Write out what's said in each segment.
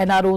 NRO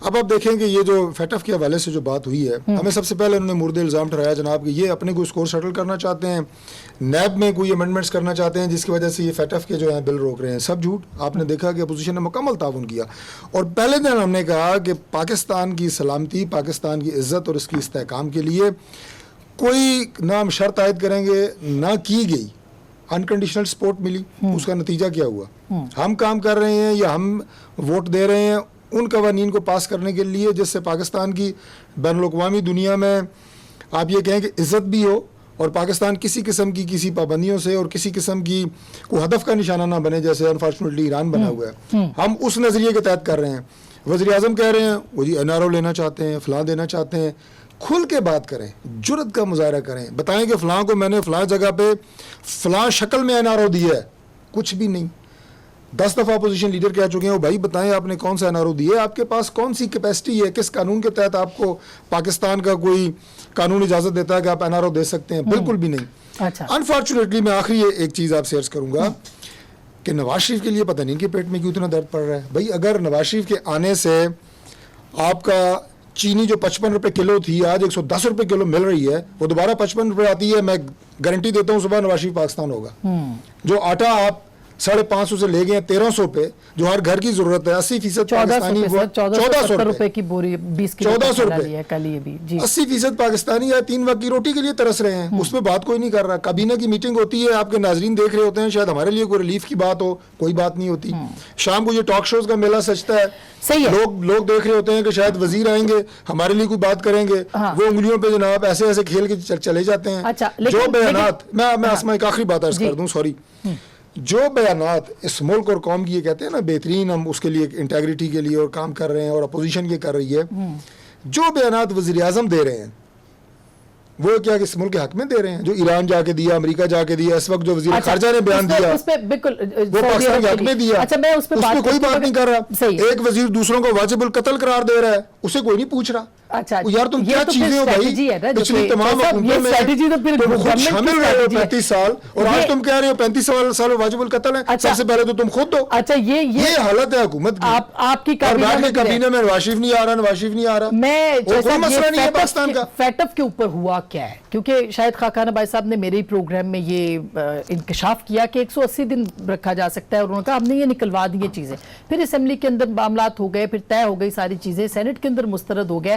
اب آپ دیکھیں کہ یہ جو فیٹف کے حوالے سے جو بات ہوئی ہے, ہمیں سب سے پہلے انہوں نے مورد الزام ٹھہرایا جناب کہ یہ اپنے کوئی اسکور سیٹل کرنا چاہتے ہیں, نیب میں کوئی امینڈمنٹس کرنا چاہتے ہیں جس کی وجہ سے یہ فیٹف کے جو ہیں بل روک رہے ہیں. سب جھوٹ. آپ نے دیکھا کہ اپوزیشن نے مکمل تعاون کیا, اور پہلے دن ہم نے کہا کہ پاکستان کی سلامتی, پاکستان کی عزت اور اس کی استحکام کے لیے کوئی نہ ہم شرط عائد کریں گے نہ کی گئی. انکنڈیشنل سپورٹ ملی, اس کا نتیجہ کیا ہوا؟ ہم کام کر رہے ہیں یا ہم ووٹ دے رہے ہیں ان قوانین کو پاس کرنے کے لیے جس سے پاکستان کی بین الاقوامی دنیا میں آپ یہ کہیں کہ عزت بھی ہو, اور پاکستان کسی قسم کی کسی پابندیوں سے اور کسی قسم کی کوئی ہدف کا نشانہ نہ بنے جیسے انفارچونیٹلی ایران بنا ہوا ہے. ہم اس نظریے کے تحت کر رہے ہیں. وزیر اعظم کہہ رہے ہیں وہ جی NRO لینا چاہتے ہیں, فلاں دینا چاہتے ہیں. کھل کے بات کریں, جرت کا مظاہرہ کریں, بتائیں کہ فلاں کو میں نے فلاں جگہ پہ فلاں شکل میں NRO دیا ہے. کچھ بھی نہیں. 10 دفعہ اپوزیشن لیڈر کہہ چکے ہیں وہ بھائی بتائیں آپ نے کون سا NRO دیا ہے, آپ کے پاس کون سی کیپیسٹی ہے, کس قانون کے تحت آپ کو پاکستان کا کوئی قانون اجازت دیتا ہے کہ آپ NRO دے سکتے ہیں؟ بالکل بھی نہیں. انفارچونیٹلی میں آخری ایک چیز آپ سے عرض کروں گا کہ نواز شریف کے لیے پتہ نہیں کہ پیٹ میں کیوں اتنا درد پڑ رہا ہے. بھائی اگر نواز شریف کے آنے سے آپ کا چینی جو 55 روپے کلو تھی آج 110 روپے کلو مل رہی ہے, وہ دوبارہ 55 روپے آتی ہے, میں گارنٹی دیتا ہوں صبح نواز شریف پاکستان ہوگا. جو آٹا آپ 550 سے لے گئے ہیں 1300 پہ, جو ہر گھر کی ضرورت ہے, 80% پاکستانی 1400 روپے کی بوری 20 کلو 1400 روپے کل یہ بھی 80% پاکستانی یا 3 وقت کی روٹی کے لیے ترس رہے ہیں. اس پہ بات کوئی نہیں کر رہا. کابینہ کی میٹنگ ہوتی ہے, آپ کے ناظرین دیکھ رہے ہوتے ہیں, شاید ہمارے لیے کوئی ریلیف کی بات ہو, کوئی بات نہیں ہوتی. شام کو یہ ٹاک شوز کا میلہ سجتا ہے, لوگ دیکھ رہے ہوتے ہیں کہ شاید وزیر آئیں گے ہمارے لیے کوئی بات کریں گے, وہ انگلیوں پہ جناب ایسے ایسے کھیل کے چلے جاتے ہیں. جو بیانات, میں اسما ایک آخری بات عرض کر دوں, سوری, جو بیانات اس ملک اور قوم کی یہ کہتے ہیں نا بہترین, ہم اس کے لیے انٹیگریٹی کے لیے اور کام کر رہے ہیں اور اپوزیشن یہ کر رہی ہے, جو بیانات وزیر اعظم دے رہے ہیں وہ کیا اس ملک کے حق میں دے رہے ہیں؟ جو ایران جا کے دیا, امریکہ جا کے دیا, اس وقت جو وزیر خارجہ نے بیان دیا وہ پاکستان کے حق میں دیا, اس پہ کوئی بات نہیں کر رہا. ایک وزیر دوسروں کو واجب القتل قرار دے رہا ہے, اسے کوئی نہیں پوچھ رہا. یار تم کیا چیزیں ہو بھائی, پچھلی تمام حکومتوں میں تم خود شامل رہے ہو 35 سال, اور آج تم کہہ رہے ہو 35 سال واجب القتل ہے. سب سے پہلے تو تم خود دو. یہ حالت ہے حکومت کی. آپ کی کابینہ میں نواز شریف نہیں آ رہا, نواز شریف نہیں آ رہا. کوئی مسئلہ نہیں ہے پاکستان کا. فیٹف کے اوپر ہوا کیا ہے, کیونکہ شاید خاقان بھائی صاحب نے میرے ہی پروگرام میں یہ انکشاف کیا کہ 180 دن رکھا جا سکتا ہے, اور انہوں نے کہا ہم نے یہ نکلوا دی یہ چیزیں. پھر اسمبلی کے اندر معاملات ہو گئے, پھر طے ہو گئی ساری چیزیں, سینٹ کے اندر مسترد ہو گیا.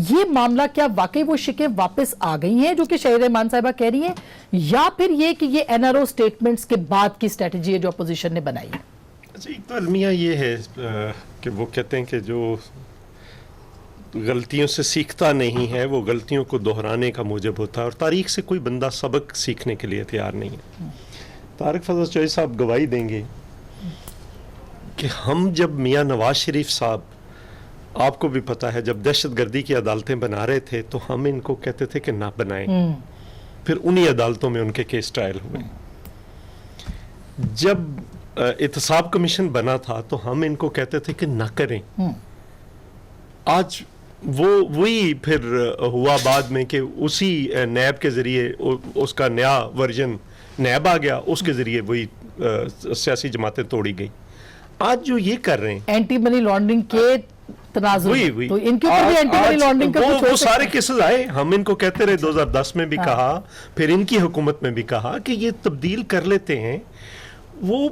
یہ معاملہ کیا واقعی وہ شکیں واپس آ گئی ہیں جو کہ شہر رحمان صاحبہ کہہ رہی ہیں, یا پھر یہ کہ یہ NRO سٹیٹمنٹس کے بعد کی اسٹریٹجی ہے جو اپوزیشن نے بنائی ہے؟ ایک تو المیہ یہ ہے کہ وہ کہتے ہیں کہ جو غلطیوں سے سیکھتا نہیں ہے وہ غلطیوں کو دہرانے کا موجب ہوتا ہے, اور تاریخ سے کوئی بندہ سبق سیکھنے کے لیے تیار نہیں ہے. طارق فضل چوہدری صاحب گواہی دیں گے کہ ہم جب میاں نواز شریف صاحب, آپ کو بھی پتا ہے, جب دہشت گردی کی عدالتیں بنا رہے تھے تو ہم ان کو کہتے تھے کہ نہ بنائیں, پھر انہی عدالتوں میں ان کے کیس ٹرائل ہوئے. جب احتساب کمیشن بنا تھا تو ہم ان کو کہتے تھے کہ نہ کریں. آج وہی پھر ہوا بعد میں کہ اسی نیب کے ذریعے اس کا نیا ورژن نیب آ گیا, اس کے ذریعے وہی سیاسی جماعتیں توڑی گئی. آج جو یہ کر رہے ہیں اینٹی منی لانڈرنگ کے تنازع, تو ان کے اوپر بھی اینٹی منی لانڈرنگ کا کچھ وہ سارے کیسز آئے. ہم ان کو کہتے رہے 2010 میں بھی کہا, پھر ان کی حکومت میں بھی کہا کہ یہ تبدیل کر لیتے ہیں. وہ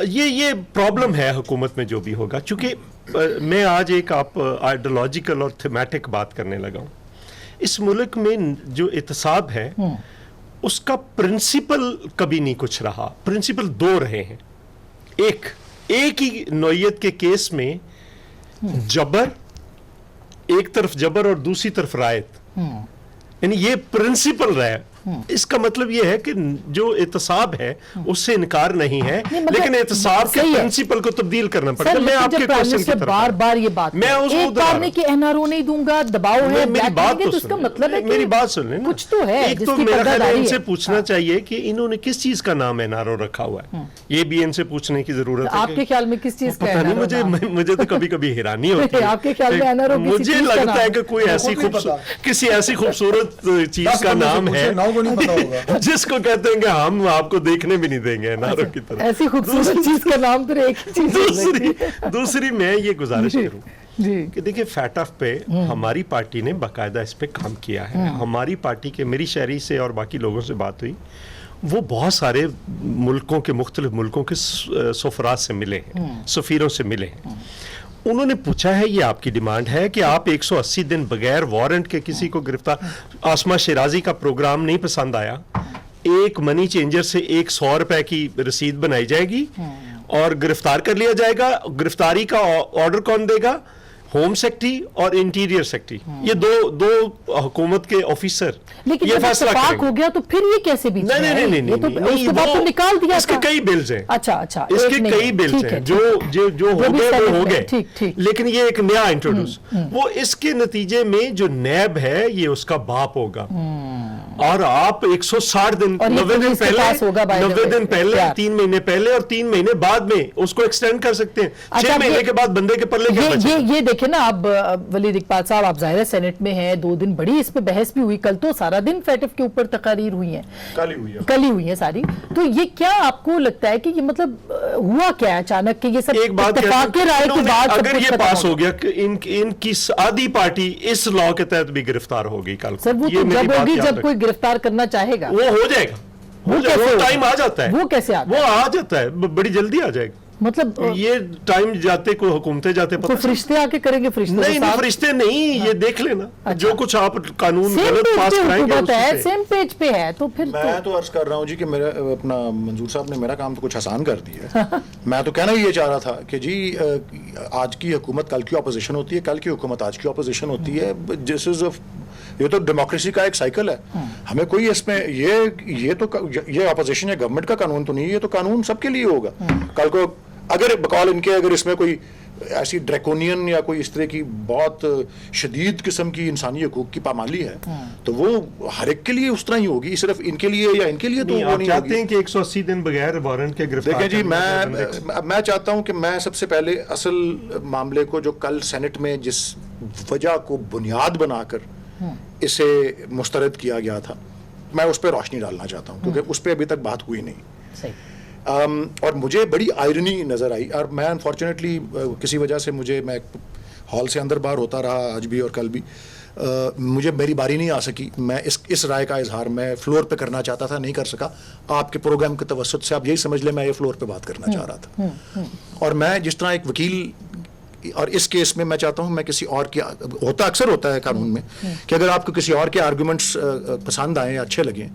یہ پرابلم ہے حکومت میں جو بھی ہوگا. چونکہ میں آج ایک آپ آئیڈیالوجیکل اور تھیمیٹک بات کرنے لگا ہوں. اس ملک میں جو احتساب ہے اس کا پرنسپل کبھی نہیں کچھ رہا. پرنسپل 2 رہے ہیں. ایک ہی نوعیت کے کیس میں جبر, ایک طرف جبر اور دوسری طرف رعایت, یعنی یہ پرنسپل رہا ہے. اس کا مطلب یہ ہے کہ جو احتساب ہے اس سے انکار نہیں ہے, لیکن احتساب کے پرنسپل کو تبدیل کرنا پڑتا ہے. میں آپ کے کوشچن کی طرف بار بار یہ بات میں اس کو بار نہیں کہ NRO نہیں دوں گا, دباؤ ہے, میری بات سن لیں. کچھ تو ہے. ایک تو میرا خیال ہے ان سے پوچھنا چاہیے کہ انہوں نے کس چیز کا نام NRO رکھا ہوا ہے. یہ بھی ان سے پوچھنے کی ضرورت ہے. آپ کے خیال میں کس چیز کا ہے؟ مجھے تو کبھی کبھی حیرانی ہوتی ہے. آپ کے خیال میں NRO مجھے لگتا ہے کہ کوئی کسی ایسی خوبصورت چیز کا نام ہے جس کو کہتے ہیں کہ ہم آپ کو دیکھنے بھی نہیں دیں گے NRO کی طرف. ایسی خوبصورت چیز کا نام پھر ایک چیز. دوسری میں یہ گزارش کروں جی کہ دیکھیں فیٹف پہ ہماری پارٹی نے باقاعدہ اس پہ کام کیا ہے. ہماری پارٹی کے میری شہری سے اور باقی لوگوں سے بات ہوئی, وہ بہت سارے ملکوں کے مختلف ملکوں کے سفراء سے ملے ہیں, سفیروں سے ملے ہیں. انہوں نے پوچھا ہے یہ آپ کی ڈیمانڈ ہے کہ آپ 180 دن بغیر وارنٹ کے کسی کو گرفتار. آسما شیرازی کا پروگرام نہیں پسند آیا, ایک منی چینجر سے 100 روپے کی رسید بنائی جائے گی اور گرفتار کر لیا جائے گا. گرفتاری کا آرڈر کون دے گا؟ ہوم سیکٹری اور انٹیریئر سیکٹری, یہ دو حکومت کے آفیسر لیکن یہ جب فیصلہ کریں اتفاق گے. ہو گیا تو پھر یہ کیسے بیچ میں ہے؟ نہیں یہ تو اس کے بعد تو نکال دیا اس کے کئی بلز ہیں. اچھا اس کے کئی بلز ہیں جو ہو گئے وہ ہو گئے, لیکن یہ ایک نیا انٹروڈیوس. وہ اس کے نتیجے میں جو نیب ہے یہ اس کا باپ ہوگا, اور آپ 160 دن 90 دن پہلے 3 مہینے پہلے اور 3 مہینے بعد میں اس کو ایکسٹینڈ کر سکتے ہیں. 6 مہینے کے بعد بندے کے پلے کیا بچے. یہ دیکھیں نا, اب ولید اقبال صاحب آپ ظاہر ہے سینٹ میں ہیں, 2 دن بڑی اس پہ بحث بھی ہوئی, کل تو سارا دن فیٹف کے اوپر تقاریر ہوئی ہیں, کل ہی ہوئی ہیں ساری. تو یہ کیا آپ کو لگتا ہے کہ یہ مطلب ہوا کیا ہے اچانک کہ یہ سب اتفاق کے رائے کے بعد اگر یہ پاس ہو گیا کہ ان کی آدھی پارٹی اس لا کے تحت بھی گرفتار ہوگی کل کو. سر وہ تو جب ہوگی جب کوئی گرفتار کرنا چاہے گا, وہ ہو جائے گا, وہ ٹائم آ جاتا ہے. وہ کیسے آتا ہے؟ وہ آ جاتا ہے, بڑی جلدی آ جائے گا. مطلب یہ ٹائم جاتے کوئی حکومتیں جاتے تو فرشتے آ کے کریں گے؟ نہیں فرشتے نہیں, یہ دیکھ لینا جو کچھ آپ قانون غلط پاس کرائیں گے سیم پیج پہ ہے. تو پھر میں تو عرض کر رہا ہوں جی کہ میرا اپنا منظور صاحب نے میرا کام تو کچھ آسان کر دیا ہے. میں تو کہنا یہ چاہ رہا تھا کہ جی آج کی حکومت کل کی اپوزیشن ہوتی ہے, کل کی حکومت آج کی اپوزیشن ہوتی ہے. یہ تو ڈیموکریسی کا ایک سائیکل ہے. ہمیں کوئی اس میں یہ اپوزیشن یا گورنمنٹ کا قانون تو نہیں, یہ تو قانون سب کے لیے ہوگا. کل کو اگر بقول ان کے اگر اس میں کوئی ایسی ڈریکونین یا کوئی اس طرح کی بہت شدید قسم کی انسانی حقوق کی پامالی ہے تو وہ ہر ایک کے لیے اس طرح ہی ہوگی, صرف ان کے لیے یا ان کے لیے تو وہ نہیں ہوگی. چاہتے ہیں کہ 180 دن بغیر وارنٹ کے گرفتار. دیکھیں جی, میں چاہتا ہوں کہ میں سب سے پہلے اصل معاملے کو جو کل سینٹ میں جس وجہ کو بنیاد بنا کر اسے مسترد کیا گیا تھا, میں اس پہ روشنی ڈالنا چاہتا ہوں کیونکہ اس پہ ابھی تک بات ہوئی نہیں. اور مجھے بڑی آئرنی نظر آئی, اور میں انفارچونیٹلی کسی وجہ سے میں ہال سے اندر باہر ہوتا رہا آج بھی اور کل بھی, مجھے میری باری نہیں آ سکی. میں اس رائے کا اظہار میں فلور پہ کرنا چاہتا تھا, نہیں کر سکا. آپ کے پروگرام کے توسط سے آپ یہی سمجھ لیں میں یہ فلور پہ بات کرنا چاہ رہا تھا. اور میں جس طرح ایک وکیل, اور اس کیس میں چاہتا ہوں میں کسی اور کی, اکثر ہوتا ہے قانون میں کہ اگر آپ کو کسی اور کے آرگومنٹس پسند آئیں یا اچھے لگیں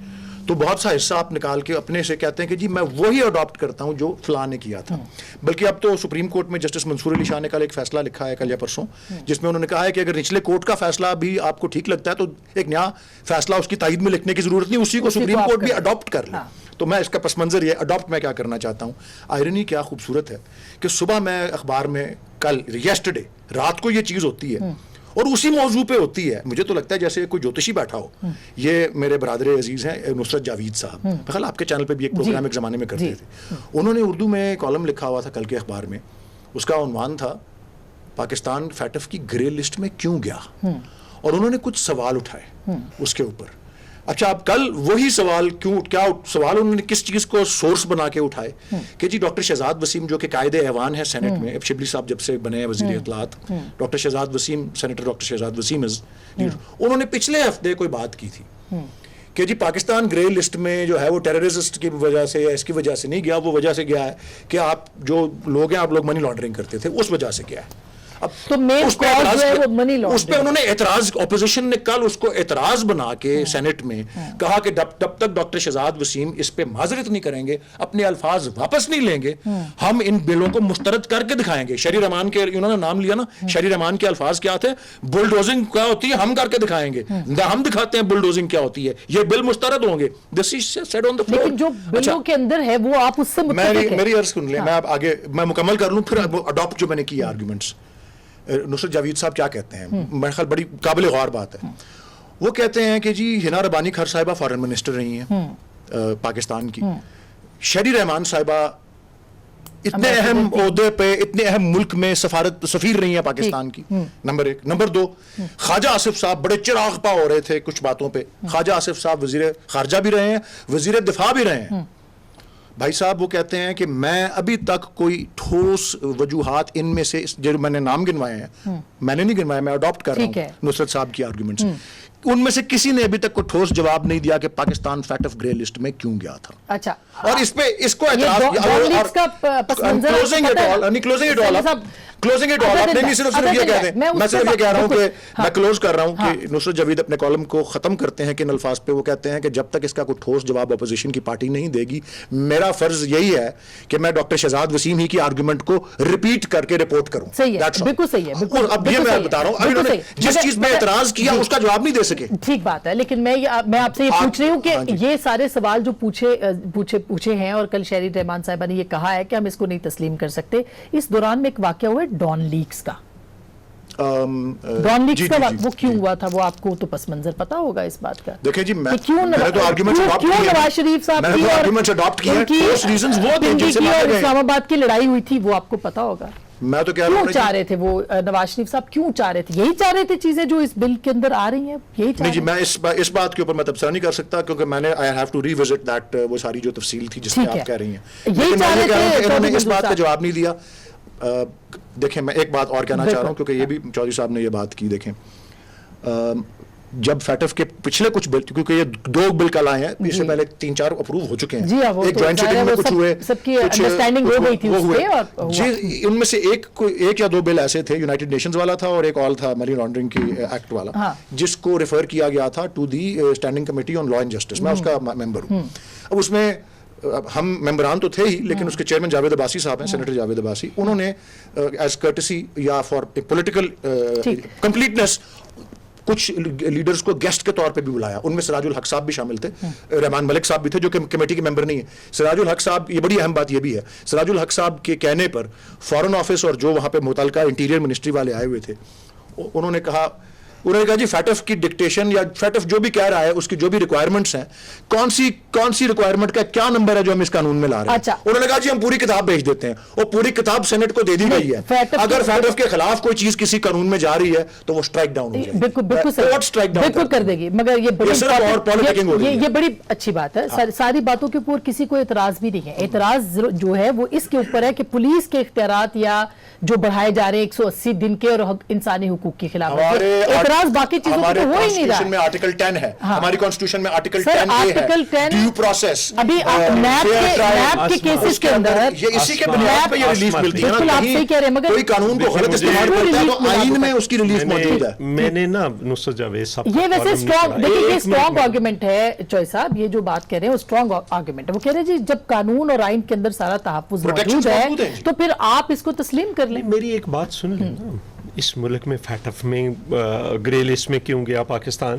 تو بہت سا حصہ آپ نکال کے اپنے سے کہتے ہیں کہ جی میں وہی اڈاپٹ کرتا ہوں جو فلاں نے کیا تھا. بلکہ اب تو سپریم کورٹ میں جسٹس منصور علی شاہ نے کل ایک فیصلہ لکھا ہے, کل یا پرسوں, جس میں انہوں نے کہا ہے کہ اگر نچلے کورٹ کا فیصلہ بھی آپ کو ٹھیک لگتا ہے تو ایک نیا فیصلہ اس کی تائید میں لکھنے کی ضرورت نہیں, اسی کو سپریم کورٹ بھی اڈاپٹ کر لے. تو میں اس کا پس منظر یہ اڈاپٹ میں کیا کرنا چاہتا ہوں. آئرنی کیا خوبصورت ہے کہ صبح میں اخبار میں کل یسٹرڈے رات کو یہ چیز ہوتی ہے اور اسی موضوع پہ ہوتی ہے. مجھے تو لگتا ہے جیسے کوئی جوتشی بیٹھا ہو. یہ میرے برادر عزیز ہیں نصرت جاوید صاحب, بخال آپ کے چینل پہ بھی ایک پروگرام ایک زمانے میں کرتے تھے. انہوں نے اردو میں کالم لکھا ہوا تھا کل کے اخبار میں, اس کا عنوان تھا پاکستان فیٹف کی گرے لسٹ میں کیوں گیا, اور انہوں نے کچھ سوال اٹھائے اس کے اوپر. اچھا اب کل وہی سوال کیا سوال انہوں نے کس چیز کو سورس بنا کے اٹھائے کہ جی ڈاکٹر شہزاد وسیم جو کہ قائد ایوان ہے سینٹ میں, اب شبلی صاحب جب سے بنے ہیں وزیر اطلاعات, doctor Shahzad Waseem, senator doctor Shahzad Waseem انہوں نے پچھلے ہفتے کوئی بات کی تھی کہ جی پاکستان گرے لسٹ میں جو ہے وہ ٹیررسٹ کی وجہ سے یا اس کی وجہ سے نہیں گیا, وہ وجہ سے گیا ہے کہ آپ جو لوگ ہیں آپ لوگ منی لانڈرنگ کرتے تھے, اس وجہ سے گیا ہے. تو اس پہ انہوں نے اعتراض, اپوزیشن نے کل اس کو اعتراض بنا کے سینٹ میں کہا کہ جب تک ڈاکٹر شہزاد وسیم اس پہ معذرت نہیں کریں گے, اپنے الفاظ واپس نہیں لیں گے, ہم ان بلوں کو مسترد کر کے دکھائیں گے. شہری رحمان کے انہوں نے نام لیا نا, شہری رحمان کے الفاظ کیا تھے, بلڈوزنگ کیا ہوتی ہے ہم کر کے دکھائیں گے, ہم دکھاتے ہیں بلڈوزنگ کیا ہوتی ہے, یہ بل مسترد ہوں گے. لیکن جو بلوں کے اندر ہے وہ آپ اس سے متفق ہیں. میری عرض سن لیں, میں اب آگے میں مکمل کر لوں پھر اڈاپٹ جو میں نے کی آرگومنٹس. نصرت جاوید صاحب کیا کہتے ہیں, میرے خیال بڑی قابل غور بات ہے. وہ کہتے ہیں کہ جی ہنا ربانی کھر صاحبہ فارن منسٹر رہی ہیں پاکستان کی, شہری رحمان صاحبہ اتنے اہم عہدے پہ اتنے اہم ملک میں سفیر رہی ہیں پاکستان کی, نمبر 1. نمبر 2, خواجہ آصف صاحب بڑے چراغ پا ہو رہے تھے کچھ باتوں پہ. خواجہ آصف صاحب وزیر خارجہ بھی رہے ہیں, وزیر دفاع بھی رہے ہیں. بھائی صاحب وہ کہتے ہیں کہ میں ابھی تک کوئی ٹھوس وجوہات ان میں سے جو میں نے نام گنوائے ہیں میں نے نہیں گنوائے, میں اڈاپٹ کر رہا ہوں نصرت صاحب کی آرگومنٹس, ان میں سے کسی نے ابھی تک کوئی ٹھوس جواب نہیں دیا کہ Pakistan fact of grey list میں کیوں گیا تھا. اچھا, اور اس پہ اس کو کلوزنگ اٹ آل, آپ نے صرف یہ کہتے ہیں, میں صرف یہ کہہ رہا ہوں کہ میں کلوز کر رہا ہوں کہ نصرت جاوید اپنے کالم کو ختم کرتے ہیں کن الفاظ پہ, وہ کہتے ہیں کہ جب تک اس کا کوئی ٹھوس جواب اپوزیشن کی پارٹی نہیں دے گی, میرا فرض یہی ہے کہ میں ڈاکٹر شہزاد وسیم ہی کی آرگومنٹ کو ریپیٹ کر کے رپورٹ کروں. بالکل صحیح ہے. اور اب یہ میں بتا رہا ہوں, ابھی انہوں نے جس چیز پہ اعتراض کیا اس کا جواب نہیں دے سکے. ٹھیک بات ہے, لیکن میں آپ سے یہ پوچھ رہی ہوں کہ یہ سارے سوال جو پوچھے ہیں, اور کل شہری رحمان صاحبہ نے یہ کہا ہے کہ ہم اس کو نہیں تسلیم کر سکتے, اس دوران میں ایک واقعہ ہوا ہے ڈان لیکس کا. ڈان لیکس کا وہ کیوں ہوا تھا, وہ آپ کو تو پس منظر پتا ہوگا اس بات کا. دیکھیں جی, میں کیوں نواز شریف صاحب کی اور اسلام آباد کی لڑائی ہوئی تھی, وہ آپ کو پتا ہوگا. میں تو کہہ رہا ہوں کیوں چاہ رہے تھے وہ نواز شریف صاحب, کیوں چاہ رہے تھے, یہی چاہ رہے تھے چیزیں جو اس بل کے اندر آ رہی ہیں, یہی چاہ رہے جی. میں اس بات کے اوپر میں تبصرہ نہیں کر سکتا کیونکہ میں نے I have to revisit that وہ ساری جو تفصیل تھی جس میں آپ کہہ رہی ہیں. لیکن میں یہ کہہ رہا ہوں کہ انہوں نے اس بات کا جواب نہیں دیا. دیکھیں میں ایک بات اور کہنا چاہ رہا ہوں کیونکہ یہ بھی چودھری صاحب نے یہ بات کی. دیکھیں جب فیٹف کے پچھلے کچھ بل, کیونکہ یہ 2 بل کل آئے ہیں, اس سے پہلے 3-4 اپروو ہو چکے ہیں, ایک جوائنٹ سیٹنگ میں کچھ ہوئے, سب کی انڈرسٹینڈنگ ہو گئی تھی اس پہ. جی ان میں سے ایک یا 2 بل ایسے تھے, یونائٹڈ نیشنز والا تھا اور ایک اور تھا منی لانڈرنگ کی ایکٹ والا, جس کو ریفر کیا گیا تھا to the standing committee on law and justice. میں اس کا ممبر ہوں. اب اس میں ہم ممبران تو تھے ہی, لیکن اس کے چیئرمین جاوید عباسی صاحب ہیں, سینیٹر جاوید عباسی, انہوں نے ایز کرٹسی یا فار پولیٹیکل کمپلیٹنس کچھ لیڈرز کو گیسٹ کے طور پہ بھی بلایا. ان میں سراج الحق صاحب بھی شامل تھے, رحمان ملک صاحب بھی تھے جو کہ کمیٹی کے ممبر نہیں ہیں. سراج الحق صاحب, یہ بڑی اہم بات یہ بھی ہے, سراج الحق صاحب کے کہنے پر فارن آفس اور جو وہاں پہ متعلقہ انٹیریئر منسٹری والے آئے ہوئے تھے, انہوں نے کہا جی فیٹف کی ڈکٹیشن یا فیٹف جو بھی کہہ رہا ہے اس کی جو بھی ریکوائرمنٹس ہیں, کون سی ریکوائرمنٹ کا کیا نمبر ہے جو ہم اس قانون میں لا رہے ہیں. انہوں نے کہا جی ہم پوری کتاب بھیج دیتے ہیں, اور پوری کتاب سینٹ کو دے دی گئی ہے. اگر فیٹف کے خلاف کوئی چیز کسی قانون میں جا رہی ہے تو وہ اسٹرائک ڈاؤن ہو جائے گی, بالکل کر دے گی. مگر یہ بڑی اچھی بات ہے, ساری باتوں کے اوپر کسی کو اعتراض بھی نہیں ہے. اعتراض جو ہے وہ اس کے اوپر ہے کہ پولیس کے اختیارات یا جو بڑھائے جا رہے 180 دن کے اور انسانی حقوق کی خلاف اعتراض باقی چیزوں ہمارے کانسٹیٹیوشن میں آرٹیکل 10 ہے, ہماری کانسٹیٹیوشن میں آرٹیکل 10 ہے, ڈیو پروسیس. ابھی نیب کے کیسز کے اندر یہ اسی کے بنیاد پہ یہ ریلیف ملتی ہے نا, کہیں کوئی قانون کو غلط استعمال کرتا ہے تو آئین میں اس کی ریلیف موجود ہے. میں نے نا نصرت جاوید صاحب, یہ ویسے اسٹرانگ, دیکھیں یہ اسٹرانگ آرگومنٹ ہے چوئی صاحب, یہ جو بات کہہ رہے ہیں وہ اسٹرانگ آرگومنٹ ہے. وہ کہہ رہے ہیں جی جب قانون اور آئین کے اندر سارا تحفظ موجود ہے تو پھر آپ اس کو تسلیم کر لیں. میری ایک بات سن لیں نا, اس ملک میں فیٹف میں گرے لسٹ میں کیوں گیا پاکستان,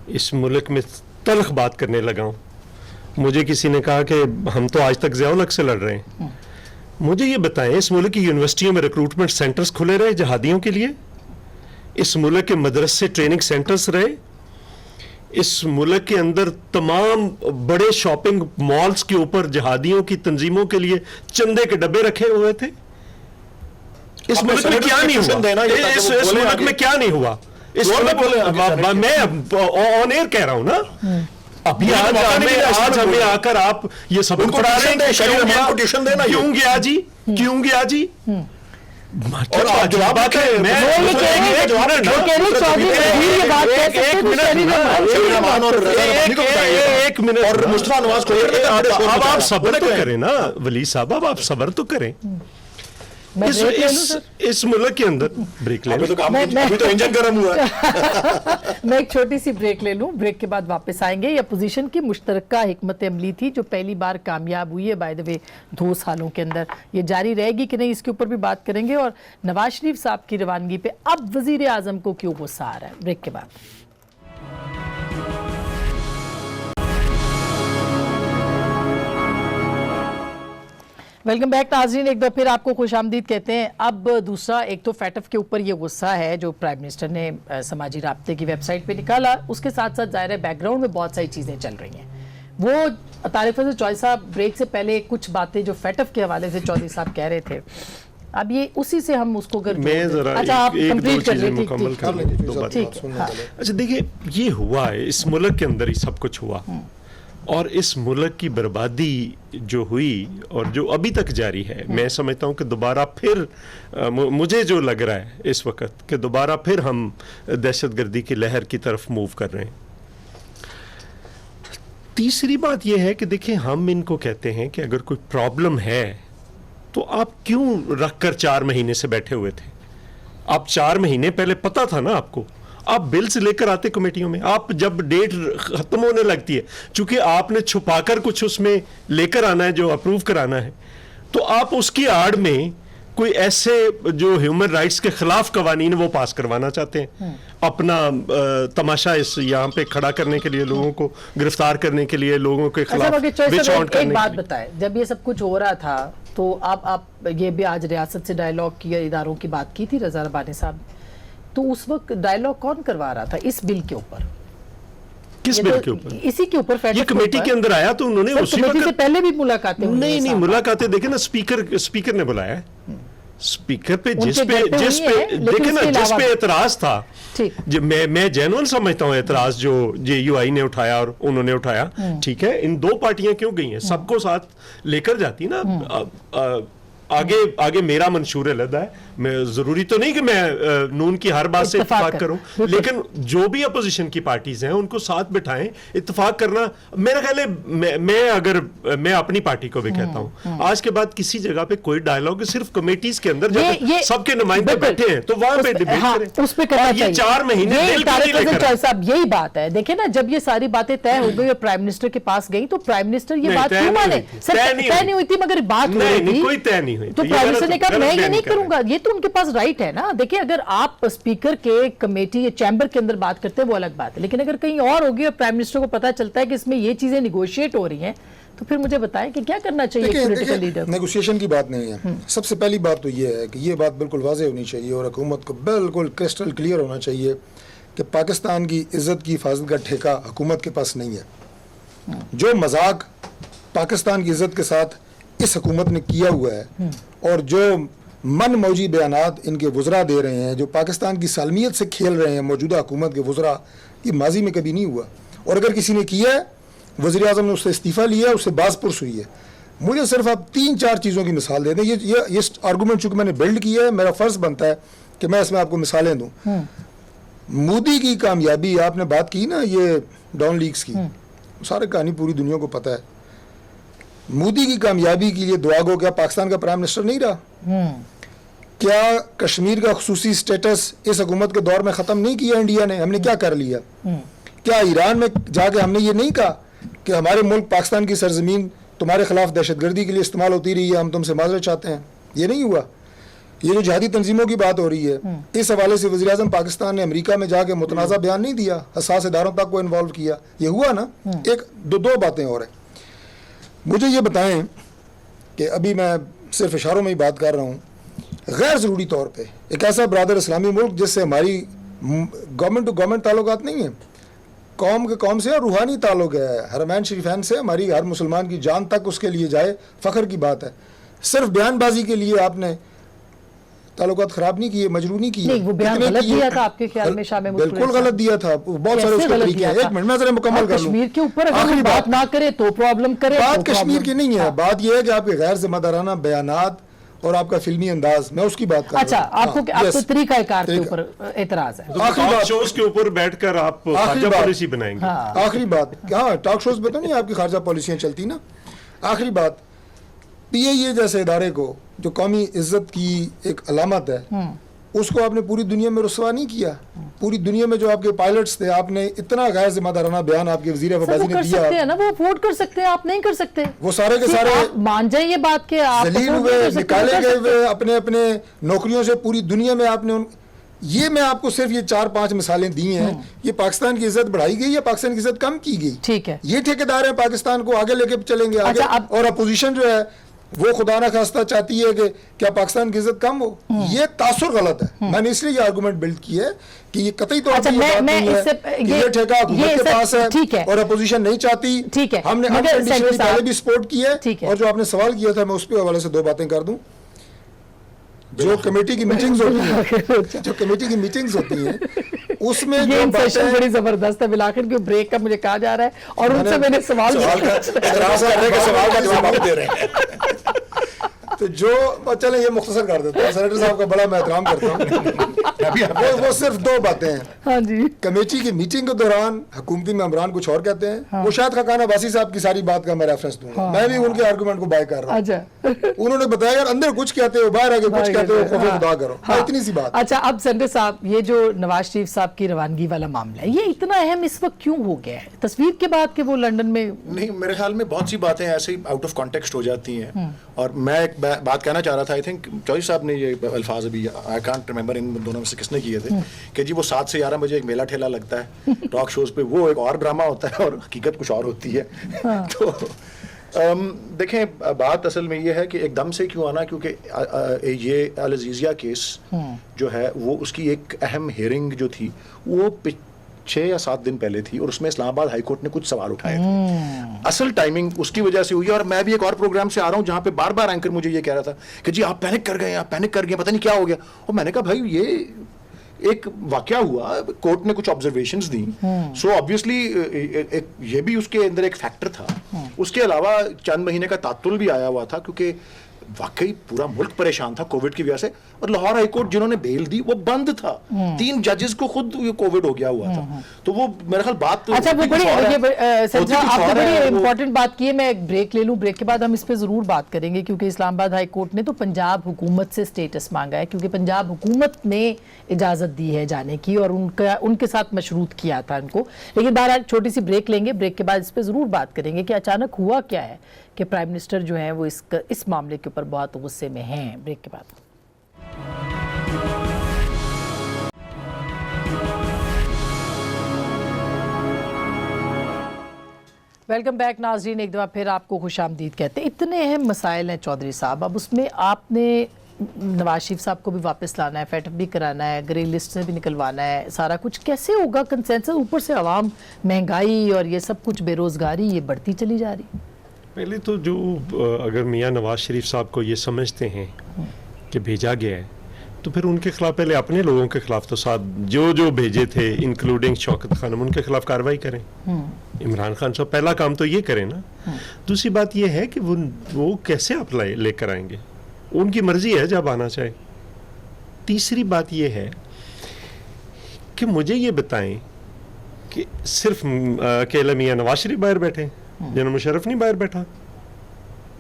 اس ملک میں تلخ بات کرنے لگا ہوں. مجھے کسی نے کہا کہ ہم تو آج تک ضیاء الحق سے لڑ رہے ہیں. مجھے یہ بتائیں, اس ملک کی یونیورسٹیوں میں ریکروٹمنٹ سینٹرز کھلے رہے جہادیوں کے لیے, اس ملک کے مدرسے ٹریننگ سینٹرز رہے, اس ملک کے اندر تمام بڑے شاپنگ مالز کے اوپر جہادیوں کی تنظیموں کے لیے چندے کے ڈبے رکھے ہوئے تھے. اس ملک میں کیا نہیں ہوا, اس ملک میں کیا نہیں ہوا, میں آن ایئر کہہ رہا ہوں نا. ابھی آج ہمیں آ کر آپ یہ سبق پڑھا رہے ہیں کیوں گیا جی, کیوں گیا جی. اور آپ جواب ایک منٹ, اب آپ صبر تو کریں نا ولی صاحب, اب آپ صبر تو کریں. اس ملک کے اندر بریک لیں, ابھی تو انجن گرم ہوا ہے. میں ایک چھوٹی سی بریک لے لوں, بریک کے بعد واپس آئیں گے. یہ اپوزیشن کی مشترکہ حکمت عملی تھی جو پہلی بار کامیاب ہوئی ہے بائی دی وے 2 سالوں کے اندر. یہ جاری رہے گی کہ نہیں اس کے اوپر بھی بات کریں گے, اور نواز شریف صاحب کی روانگی پہ اب وزیر اعظم کو کیوں غصہ آ رہا ہے. بریک کے بعد ویلکم بیک ناظرین, ایک بار پھر آپ کو خوش آمدید کہتے ہیں. اب دوسرا, ایک تو فیٹف کے اوپر یہ غصہ ہے جو پرائم منسٹر نے سماجی رابطے کی ویب سائٹ پہ نکالا, اس کے ساتھ ساتھ ظاہر ہے بیک گراؤنڈ میں بہت ساری چیزیں چل رہی ہیں. وہ طارق فضل چودھری صاحب بریک سے پہلے کچھ باتیں جو فیٹف کے حوالے سے چودھری صاحب کہہ رہے تھے, اب یہ اسی سے ہم اس کو اچھا دیکھیں یہ ہوا ہے اس ملک کے اندر ہی سب کچھ ہوا, اور اس ملک کی بربادی جو ہوئی اور جو ابھی تک جاری ہے، میں سمجھتا ہوں کہ دوبارہ پھر مجھے جو لگ رہا ہے اس وقت کہ دوبارہ پھر ہم دہشت گردی کی لہر کی طرف موو کر رہے ہیں۔ تیسری بات یہ ہے کہ دیکھیں ہم ان کو کہتے ہیں کہ اگر کوئی پرابلم ہے تو آپ کیوں رکھ کر 4 مہینے سے بیٹھے ہوئے تھے؟ آپ 4 مہینے پہلے پتا تھا نا آپ کو، آپ بلز لے کر آتے کمیٹیوں میں، آپ جب ڈیٹ ختم ہونے لگتی ہے چونکہ آپ نے چھپا کر کچھ اس میں لے کر آنا ہے جو اپروو کرانا ہے، تو آپ اس کی آڑ میں کوئی ایسے جو ہیومن رائٹس کے خلاف قوانین وہ پاس کروانا چاہتے ہیں، اپنا تماشا اس یہاں پہ کھڑا کرنے کے لیے، لوگوں کو گرفتار کرنے کے لیے، لوگوں کے خلاف وچ ہانٹ کرنے ایک بات کے لیے۔ بتائیں، جب یہ سب کچھ ہو رہا تھا تو آپ یہ بھی آج ریاست سے ڈائیلاگ کی اداروں کی بات کی تھی رضا ربانی صاحب نے، تو اس وقت ڈائیلاگ کون کروا رہا تھا اس بل کے اوپر؟ کس بل کے اوپر؟ اسی کے اوپر یہ کمیٹی کے اندر آیا تو انہوں نے اسی کمیٹی سے وقت، پہلے بھی ملاقاتیں ہوئی ہیں نہیں صاحب؟ ملاقاتیں دیکھیں نا، اسپیکر نے بلایا ہے، اسپیکر پہ ان جس کے پہ گھر پہ جس ہوئی پہ ہے، لیکن دیکھیں اس نا کے جس علاوہ پہ اعتراض تھا، ٹھیک میں جینوئن سمجھتا ہوں اعتراض جو جے یو آئی نے اٹھایا اور انہوں نے اٹھایا، ٹھیک ہے، ان 2 پارٹیاں کیوں گئی ہیں؟ سب کو ساتھ لے کر جاتی نا۔ آگے میرا منشور علیحدہ ہے، میں ضروری تو نہیں کہ میں نون کی ہر بات سے اتفاق کروں، لیکن جو بھی اپوزیشن کی پارٹیز ہیں ان کو ساتھ بٹھائیں۔ اتفاق کرنا میرا خیال ہے، میں اپنی پارٹی کو بھی کہتا ہوں آج کے بعد کسی جگہ پہ کوئی ڈائیلاگ، صرف کمیٹیز کے اندر جب سب کے نمائندے بیٹھے ہیں تو وہاں پہ ڈیبیٹ کریں، اس پہ کرنا چاہیے۔ یہ 4 مہینے دل کیوں نہیں لے کر آئے؟ صاحب یہی بات ہے، دیکھیں نا جب یہ ساری باتیں طے ہو گئی اور پرائم منسٹر کے پاس گئی تو پرائم منسٹر یہ بات کیوں مانے؟ طے نہیں ہوئی تھی مگر بات ہو رہی تھی، کوئی طے نہیں ہوئی تو پرائم منسٹر نے کہا میں یہ نہیں کروں گا، یہ تو ان کے پاس رائٹ ہے نا۔ دیکھیں اگر آپ اسپیکر کے کمیٹی یا چیمبر کے اندر بات کرتے ہیں وہ الگ بات ہے، لیکن اگر کہیں اور ہوگی اور پرائم منسٹر کو پتا چلتا ہے کہ اس میں یہ چیزیں نیگوشیٹ ہو رہی ہیں تو پھر مجھے بتائیں کہ کیا کرنا چاہیے پولیٹیکل لیڈر کو؟ نیگوشیشن کی بات نہیں ہے، سب سے پہلی بات تو یہ ہے کہ یہ بات بالکل واضح ہونی چاہیے اور حکومت کو بالکل کرسٹل کلیئر ہونا چاہیے کہ پاکستان کی عزت کی حفاظت کا ٹھیکہ حکومت کے پاس نہیں ہے۔ جو مذاق پاکستان کی عزت کے ساتھ اس حکومت نے کیا ہوا ہے اور جو من موجی بیانات ان کے وزراء دے رہے ہیں، جو پاکستان کی سالمیت سے کھیل رہے ہیں موجودہ حکومت کے وزراء، یہ ماضی میں کبھی نہیں ہوا، اور اگر کسی نے کیا ہے وزیر اعظم نے اس سے استعفیٰ لیا ہے، اس سے باز پرس ہوئی ہے۔ مجھے صرف آپ 3-4 چیزوں کی مثال دے دیں، یہ آرگومنٹ چونکہ میں نے بلڈ کیا ہے، میرا فرض بنتا ہے کہ میں اس میں آپ کو مثالیں دوں۔ مودی کی کامیابی، آپ نے بات کی نا یہ ڈان لیگز کی، سارے کہانی پوری دنیا کو پتہ ہے۔ مودی کی کامیابی کے لیے دعا گو کیا پاکستان کا پرائم منسٹر نہیں رہا؟ کیا کشمیر کا خصوصی سٹیٹس اس حکومت کے دور میں ختم نہیں کیا انڈیا نے؟ ہم نے کیا کر لیا؟ کیا ایران میں جا کے ہم نے یہ نہیں کہا کہ ہمارے ملک پاکستان کی سرزمین تمہارے خلاف دہشت گردی کے لیے استعمال ہوتی رہی ہے، ہم تم سے معذرت چاہتے ہیں؟ یہ نہیں ہوا۔ یہ جو جہادی تنظیموں کی بات ہو رہی ہے، اس حوالے سے وزیر اعظم پاکستان نے امریکہ میں جا کے متنازع بیان نہیں دیا، حساس اداروں تک کو انوالو کیا، یہ ہوا نا؟ ایک دو باتیں اور ہیں۔ مجھے یہ بتائیں کہ ابھی میں صرف اشاروں میں ہی بات کر رہا ہوں، غیر ضروری طور پہ ایک ایسا برادر اسلامی ملک جس سے ہماری گورنمنٹ ٹو گورنمنٹ تعلقات نہیں ہیں، قوم کے قوم سے روحانی تعلق ہے، حرمین شریفین سے ہماری ہر مسلمان کی جان تک اس کے لیے جائے، فخر کی بات ہے۔ صرف بیان بازی کے لیے آپ نے تعلقات خراب نہیں کیے، مجروح نہیں کیے۔ نہیں، وہ بیان غلط دیا تھا آپ کے خیال میں شاہ محمود بالکل غلط دیا تھا، بہت سارے اس کے طریقے ہیں۔ ایک منٹ میں ذرا مکمل کر لوں۔ کشمیر کے اوپر اگر بات نہ کرے تو پرابلم کرے، بات کشمیر کی نہیں ہے، بات یہ ہے کہ آپ کے غیر ذمہ دارانہ بیانات اور آپ کا فلمی انداز، میں اس کی بات کر رہا ہوں۔ اچھا، آپ کو طریقہ کار کے اوپر اعتراض ہے؟ ٹاک شوز کے اوپر بیٹھ کر آپ خارجہ پالیسی بنائیں گے؟ آخری بات، ہاں ٹاک شوز پہ تو نہیں آپ کی خارجہ پالیسیاں چلتی نا۔ آخری بات، پی اے اے جیسے ادارے کو جو قومی عزت کی ایک علامت ہے، اس کو آپ نے پوری دنیا میں رسوا نہیں کیا۔ پوری دنیا میں جو آپ کے پائلٹس تھے، آپ نے اتنا غیر ذمہ دارانہ بیان آپ کے وزیر افبازی نے کر دیا۔ سکتے ہیں نا، وہ افورڈ کر سکتے ہیں، آپ نہیں کر سکتے۔ وہ سارے کے سارے آپ مان جائیں یہ بات کہ آپ ذلیل ہوئے، نکالے گئے ہوئے اپنے اپنے نوکریوں سے پوری دنیا میں۔ آپ نے یہ میں آپ کو صرف یہ 4-5 مثالیں دی ہیں، یہ پاکستان کی عزت بڑھائی گئی یا پاکستان کی عزت کم کی گئی؟ ٹھیک ہے، یہ ٹھیکیدار ہیں پاکستان کو آگے لے کے چلیں گے آگے، اور اپوزیشن جو ہے وہ خدا نہ خواستہ چاہتی ہے کہ کیا پاکستان کی عزت کم ہو۔ یہ تاثر غلط ہے۔ میں نے اس لیے یہ آرگومنٹ بلڈ کی ہے کہ یہ قطعی طور پر یہ بات نہیں ہے کہ یہ ٹھیکہ حکومت کے پاس ہے اور اپوزیشن نہیں چاہتی۔ ہم نے انکنڈیشنلی پہلے بھی سپورٹ کی ہے، اور جو آپ نے سوال کیا تھا میں اس پہ حوالے سے 2 باتیں کر دوں۔ جو کمیٹی کی میٹنگز ہوتی ہیں اس میں یہ جو انسیشن باتیں بڑی زبردست ہے، بالآخر کی بریک کا مجھے کہا جا رہا ہے اور ان سے میں نے سوال سوال کا اعتراض کر رہے ہیں کہ سوال کا جواب آپ دے رہے ہیں. تو جو چلیں یہ مختصر کر دیتا ہوں. سینیٹر صاحب کا بڑا میں احترام کرتا ہوں. وہ صرف دو باتیں ہیں. ہاں جی. کمیٹی کی میٹنگ کے دوران حکومتی ممبران کچھ اور کہتے ہیں. وہ شاید خاقان عباسی صاحب کی ساری بات کا میں ریفرنس دوں گا. میں بھی ان کے آرگومنٹ کو بائی کر رہا ہوں. اچھا انہوں نے بتایا یار اندر کچھ کہتے ہو باہر آگے کچھ کہتے ہو خوف خدا کرو. اتنی سی بات. اچھا اب سینیٹر صاحب یہ جو نواز شریف صاحب کی روانگی والا معاملہ ہے یہ اتنا اہم اس وقت کیوں ہو گیا ہے تصویر کے بعد کہ وہ لندن میں؟ نہیں میرے خیال میں بہت سی باتیں ایسے ہی آؤٹ آف کانٹیکسٹ ہو جاتی ہیں. اور میں ایک بات کہنا چاہ رہا تھا, آئی تھنک چوہدری صاحب نے یہ الفاظ ابھی آئی کانٹ ریمبر ان دونوں میں سے کس نے کیے تھے کہ جی وہ 7 سے 11 بجے ایک میلہ ٹھیلا لگتا ہے ٹاک شوز پہ, وہ ایک اور ڈرامہ ہوتا ہے اور حقیقت کچھ اور ہوتی ہے. تو دیکھیں بات اصل میں یہ ہے کہ ایک دم سے کیوں آنا, کیونکہ یہ العزیزیہ کیس جو ہے وہ اس کی ایک اہم ہیئرنگ جو تھی وہ 6 یا 7 دن پہلے تھی اور اس میں اسلام آباد ہائی کورٹ نے کچھ سوال اٹھائے تھے. اصل ٹائمنگ اس کی وجہ سے ہوئی ہے. اور میں بھی ایک اور پروگرام سے آ رہا ہوں جہاں پہ بار بار اینکر مجھے یہ کہہ رہا تھا کہ جی آپ پینک کر گئے پتہ نہیں کیا ہو گیا. اور میں نے کہا بھائی یہ ایک واقعہ ہوا, کورٹ نے کچھ آبزرویشنز دیں, سو آبویسلی یہ بھی اس کے اندر ایک فیکٹر تھا. اس کے علاوہ چند مہینے کا تعطل بھی آیا ہوا تھا کیونکہ واقعی پورا ملک پریشان تھا کووڈ کی وجہ سے, اور لاہور ہائی کورٹ جنہوں نے بیل دی وہ بند تھا. 3 ججز کو خود کووڈ ہو گیا ہوا تھا. تو وہ میرا خیال بات اچھا وہ بڑی آپ نے بڑی امپورٹنٹ بات کی ہے. میں ایک بریک لے لوں, بریک کے بعد ہم اس پہ ضرور بات کریں گے کیونکہ اسلام آباد ہائی کورٹ نے تو پنجاب حکومت سے سٹیٹس مانگا ہے کیونکہ پنجاب حکومت نے اجازت دی ہے جانے کی اور ان کے ساتھ مشروط کیا تھا ان کو. لیکن بہرحال چھوٹی سی بریک لیں گے, بریک کے بعد اس پہ ضرور بات کریں گے کہ اچانک ہوا کیا ہے کہ پرائم منسٹر جو ہیں وہ اس معاملے کے اوپر بہت غصے میں ہیں. بریک کے بعد ویلکم بیک ناظرین, ایک دفعہ پھر آپ کو خوش آمدید کہتے ہیں. اتنے اہم مسائل ہیں چودھری صاحب, اب اس میں آپ نے نواز شریف صاحب کو بھی واپس لانا ہے, فیٹ اپ بھی کرانا ہے, گرے لسٹ سے بھی نکلوانا ہے, سارا کچھ کیسے ہوگا کنسنسس؟ اوپر سے عوام, مہنگائی اور یہ سب کچھ, بے روزگاری یہ بڑھتی چلی جا رہی. پہلے تو جو اگر میاں نواز شریف صاحب کو یہ سمجھتے ہیں کہ بھیجا گیا ہے تو پھر ان کے خلاف پہلے اپنے لوگوں کے خلاف تو ساتھ جو بھیجے تھے انکلوڈنگ شوکت خانم, ان کے خلاف کارروائی کریں. عمران خان صاحب پہلا کام تو یہ کریں نا. دوسری بات یہ ہے کہ وہ کیسے آپ لے کر آئیں گے, ان کی مرضی ہے جب آنا چاہے. تیسری بات یہ ہے کہ مجھے یہ بتائیں کہ صرف اکیلا میاں نواز شریف باہر بیٹھے, جنرل مشرف نہیں باہر بیٹھا,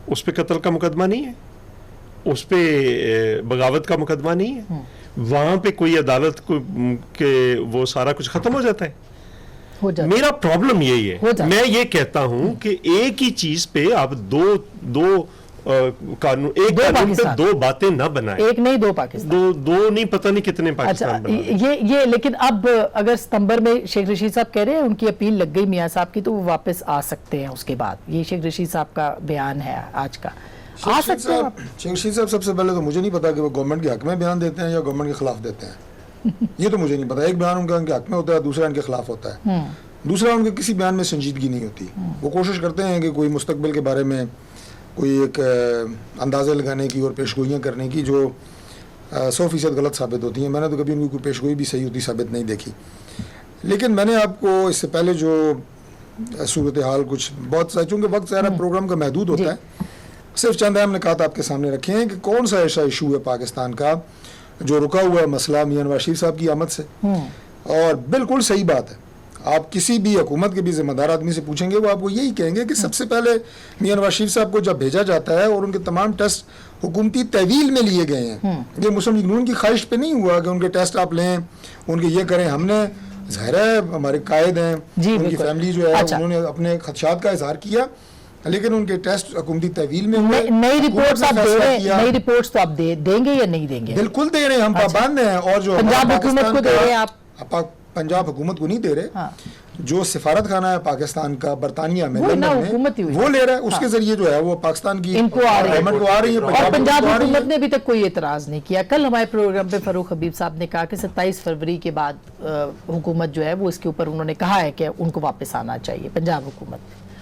اس پہ قتل کا مقدمہ نہیں ہے, اس پہ بغاوت کا مقدمہ نہیں ہے, وہاں پہ کوئی عدالت کہ وہ سارا کچھ ختم ہو جاتا ہے. میرا پرابلم یہی ہے, میں یہ کہتا ہوں کہ ایک ہی چیز پہ آپ دو قانون, ایک قانون پہ 2 باتیں نہ بنائیں. ایک نہیں 2 پاکستان, دو نہیں, پتہ نہیں کتنے پاکستان بنا. یہ لیکن اب اگر ستمبر میں شیخ رشید صاحب کہہ رہے ہیں ان کی اپیل لگ گئی میاں صاحب کی تو وہ واپس آ سکتے ہیں. اس کے بعد یہ شیخ رشید صاحب کا بیان ہے آج کا, آ سکتے ہیں. شیخ رشید صاحب سب سے پہلے تو مجھے نہیں پتا کہ وہ گورنمنٹ کے حق میں بیان دیتے ہیں یا گورنمنٹ کے خلاف دیتے ہیں, یہ تو مجھے نہیں پتا. ایک بیان ان کا ان کے حق میں ہوتا ہے, دوسرا ان کے خلاف ہوتا ہے. دوسرا ان کے کسی بیان میں سنجیدگی نہیں ہوتی. وہ کوشش کرتے ہیں کہ کوئی مستقبل کے بارے میں کوئی ایک اندازے لگانے کی اور پیشگوئیاں کرنے کی جو 100% غلط ثابت ہوتی ہیں. میں نے تو کبھی ان کی کوئی پیشگوئی بھی صحیح ہوتی ثابت نہیں دیکھی. لیکن میں نے آپ کو اس سے پہلے جو صورتحال کچھ بہت سا, چونکہ وقت ذرا پروگرام کا محدود ہوتا ہے, صرف چند اہم نکات آپ کے سامنے رکھے ہیں کہ کون سا ایسا ایشو ہے پاکستان کا جو رکا ہوا ہے مسئلہ میاں نواز شریف صاحب کی آمد سے. اور بالکل صحیح بات ہے, آپ کسی بھی حکومت کے بھی ذمہ دار آدمی سے پوچھیں گے وہ آپ کو یہی کہیں گے کہ سب سے پہلے میاں نواز شریف صاحب کو جب بھیجا جاتا ہے اور ان کے تمام ٹیسٹ حکومتی تحویل میں لیے گئے ہیں, یہ مسلم لیگ نون کی خواہش پہ نہیں ہوا کہ ان کے ٹیسٹ آپ لیں, ان کے یہ کریں. ہم نے ظاہر ہے ہمارے قائد ہیں, ان کی فیملی جو ہے انہوں نے اپنے خدشات کا اظہار کیا, لیکن ان کے ٹیسٹ حکومتی تحویل میں ہوئے. نئی رپورٹس آپ دے رہے ہیں, نئی رپورٹس تو آپ دیں گے یا نہیں دیں گے؟ بالکل دے رہے ہیں, ہم پابند ہیں. اور جو پنجاب حکومت کو دے رہے ہیں آپ؟ پنجاب حکومت کو نہیں دے رہے, جو سفارت خانہ ہے پاکستان کا برطانیہ میں لندن میں وہ لے رہا ہے, اس کے ذریعے جو ہے وہ پاکستان کی گورنمنٹ کو آ رہی ہے. اور پنجاب حکومت نے ابھی تک کوئی اعتراض نہیں کیا. کل ہمارے پروگرام پہ فاروق حبیب صاحب نے کہا کہ 27 فروری کے بعد حکومت جو ہے وہ اس کے اوپر انہوں نے کہا ہے کہ ان کو واپس آنا چاہیے, پنجاب حکومت.